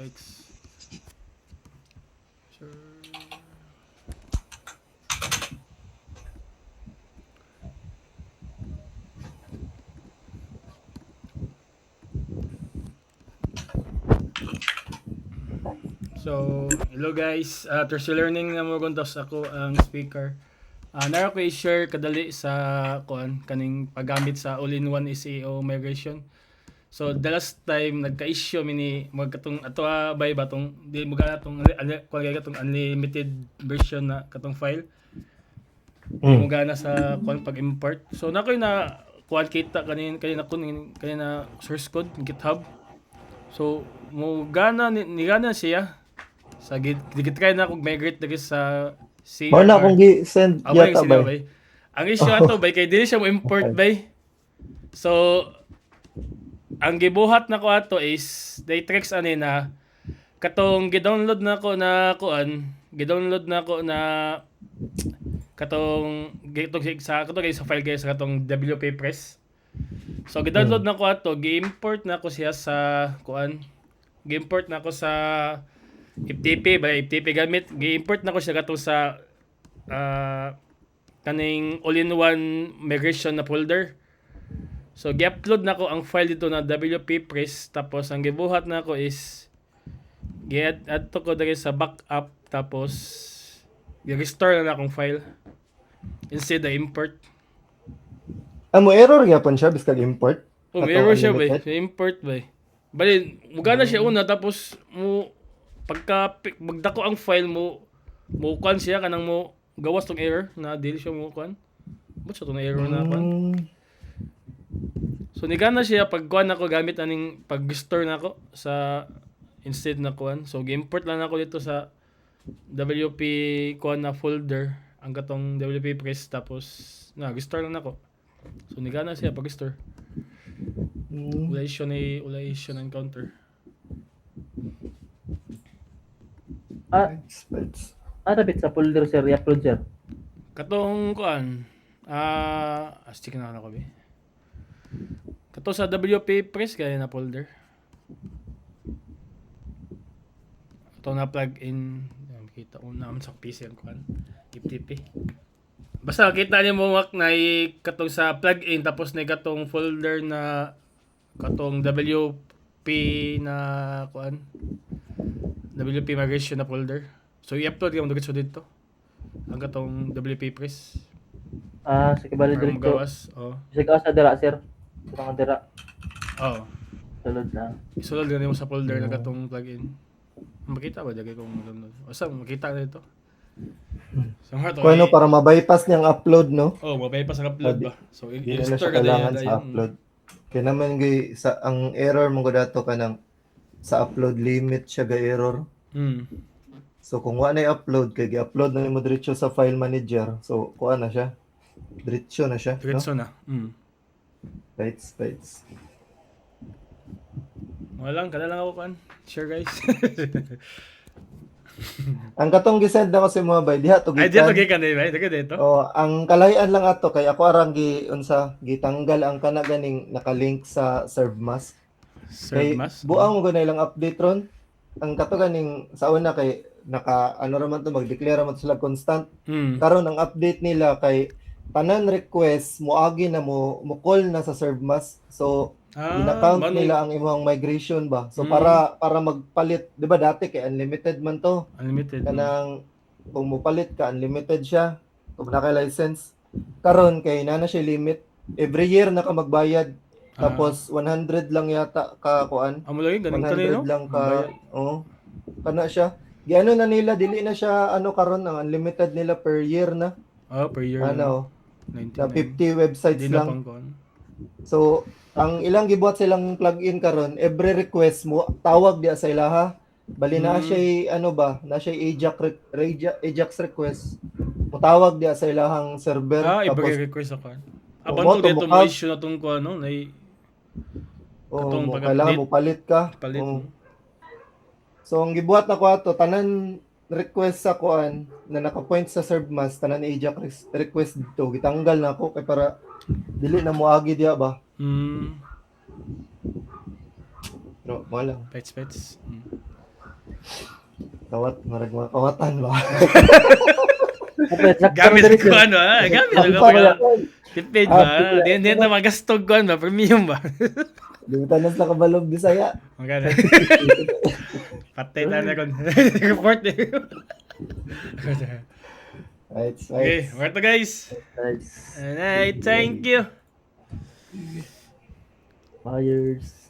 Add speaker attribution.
Speaker 1: Lights. Sure. So, hello guys. Thursday learning na mo kuntos ako ang speaker. Nara ko i-share kadali sa kaning paggamit sa all-in-one SEO migration. So, the last time nagka-issue mini magkatong ato bay batong di mo gana tong katong unlimited version na katong file. Di mo gana sa pag-import. So, nakoy na kuan kita kanina source code GitHub. So, mo gana ni gana siya sa digit na kung migrate diri sa CRR.
Speaker 2: Mo na akong gi-send yata ba?
Speaker 1: Ang issue ato bay kay dili siya mo import bay. So ang gibuhat na ko ato is they tricks ani na katong gi-download na ko na katong sa file guys sa katong WP Press. So gi-download na ko ato, gi-import na ko siya sa gi-import na ko sa FTP gamit, gi-import na ko siya katong sa kaning all-in-one migration na folder. So gi-upload na ko ang file dito na WP Press, tapos ang gibuhat na ko is gi-add to ko diri sa backup, tapos gi-restore na akong file instead of import.
Speaker 2: Amo error gyapon siya biskag import.
Speaker 1: May error siya ba? Import ba? Bali, mugana siya una, tapos mo pagka magdako ang file mo kuan siya kanang mo gawas tong error na dili siya mo kuan. Ba't siya to na error na kuan? So nigana siya pag kuan ako gamit aning pag-store nako sa instead na kuan. So gi-import lang ako dito sa WP kuan na folder ang katong WP Press, tapos gi-store lang ako. So nigana siya pag-store. Ulay siya na encounter.
Speaker 3: Dapat sa folder sir, i-upload sir.
Speaker 1: Katong kuan, stick na ako ba? Kato sa WP Press kaya na folder. Ito na plug in, makita ko naman sa PC ang kuan, FTP. Basta kita niyo mo na katong sa plug-in, tapos na katong folder na katong WP na kuan, WP migration na folder. So i-upload mo dito ang katong WP Press.
Speaker 3: Sige bali
Speaker 1: Para
Speaker 3: dito.
Speaker 1: magawas.
Speaker 3: Sige sa dira sir. Sa dira. Sulod na.
Speaker 1: Isulod ganun mo sa folder na katong plugin. Makita ba dagay kung download? Basta makita na ito. So
Speaker 2: Kung ano para ma-bypass niyang upload, no?
Speaker 1: ma-bypass ang upload ba? So
Speaker 2: Hindi na siya
Speaker 1: i-store
Speaker 2: kailangan sa upload. Kaya naman sa ang error mo dato kanang sa upload limit siya ga error. So kung wa na i-upload kay gi-upload na mo diretso sa file manager. So kuha na siya. Diretso na siya,
Speaker 1: Diretso
Speaker 2: no?
Speaker 1: na.
Speaker 2: Bytes.
Speaker 1: Kada lang ako kan. Share guys.
Speaker 2: Ang katong gisend na ko si mga bay diha to
Speaker 1: Ay dito gikan ba? Dito.
Speaker 2: Ang kalayan lang ato kay ako arang gitanggal ang kana ganing nakalink sa ServeMask. Buang mo ganay lang update ron. Ang kato ganing sa una kay raman to mag-declare man sila constant. Karon ang update nila kay tanan request moagi na mo call na sa ServeMask. So ina-count nila ang imong migration ba. So para magpalit, 'di ba dati kay unlimited man to.
Speaker 1: Unlimited.
Speaker 2: Kanang kung mo palit ka unlimited siya. Kung naka license. Karon kay nana siya limit. Every year na ka magbayad. Tapos 100 lang yata ka kuan.
Speaker 1: Amo lagi ganun
Speaker 2: 100 lang ka. Kana siya. Giano na nila dili na siya karon ang unlimited nila per year na.
Speaker 1: Per year.
Speaker 2: Na 50 websites lang. So ang ilang gibuhat silang plugin karon, every request mo tawag dia sa ilaha. Bali na siya na siya Ajax request. Mo tawag dia sa ilahang server.
Speaker 1: Tapos request ako. Aban to dito mo issue na tong ko katong
Speaker 2: kailangan mo palit ka. So ang gibuhat na ko ato tanan request sa kuan na naka-point sa ServeMask, tanan Ajax request dito gitanggal na ako kay para dili na mo agi dia ba. Pero mo lang.
Speaker 1: Pets.
Speaker 2: Kawat, marag mga kawatan ba?
Speaker 1: Gamit ko ano gamit
Speaker 2: Ang
Speaker 1: ko
Speaker 2: pala.
Speaker 1: tipid ba? Di na magastog ko ba? Premium ba?
Speaker 2: Di mo tanas na kabalog Bisaya.
Speaker 1: Magana. Patay na kon. Report eh.
Speaker 2: Right,
Speaker 1: Okay,
Speaker 2: right.
Speaker 1: where to guys?
Speaker 3: Nice.
Speaker 1: Alright, thank you.
Speaker 3: Fires.